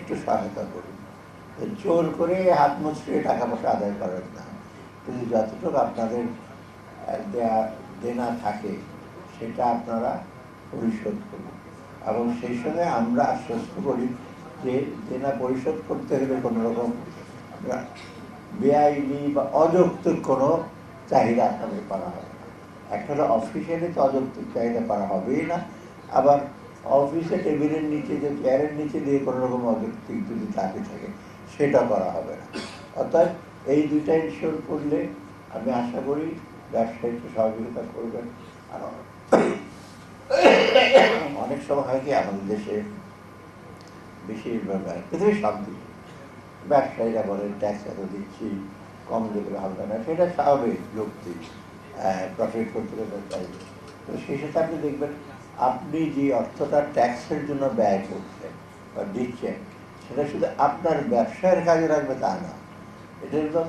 একটু সহায়তা করুন। জোর করে হাত মুচড়িয়ে টাকা পয়সা আদায় করেন না, কিন্তু যতটুকু আপনাদের দেনা থাকে সেটা আপনারা পরিশোধ করুন। এবং সেই সঙ্গে আমরা আশ্বস্ত করি যে দেনা পরিশোধ করতে হলে কোনো রকম বেআইনি বা অযৌক্তিক কোনো চাহিদা আপনাদের করা হবে না। একটা হলো অফিসিয়ালি তো অযৌক্তিক চাহিদা করা হবেই না, আবার অফিসে টেবিলের নিচে যে চেয়ারের নিচে দিয়ে কোনো রকম অযৌক্তিক যদি চাকরি থাকে সেটা করা হবে না। অর্থাৎ এই দুইটা ইনশিওর করলে আমি আশা করি ব্যবসায়ীকে সহযোগিতা করবেন। আর অনেক সময় হয় কি আমাদের দেশে বেশিরভাগ পৃথিবীর সব দিকে ব্যবসায়ীরা বলেন ট্যাক্স এত দিচ্ছি, কম দিলে হবে না, সেটা স্বাভাবিক যৌক্তিক, প্রফিট করতে গেলে চাইবে। তো সেই সাথে আপনি দেখবেন আপনি যে অর্থটা ট্যাক্সের জন্য ব্যয় করছেন বা দিচ্ছেন সেটা শুধু আপনার ব্যবসায়ের কাজে লাগবে তা না, এটা হলো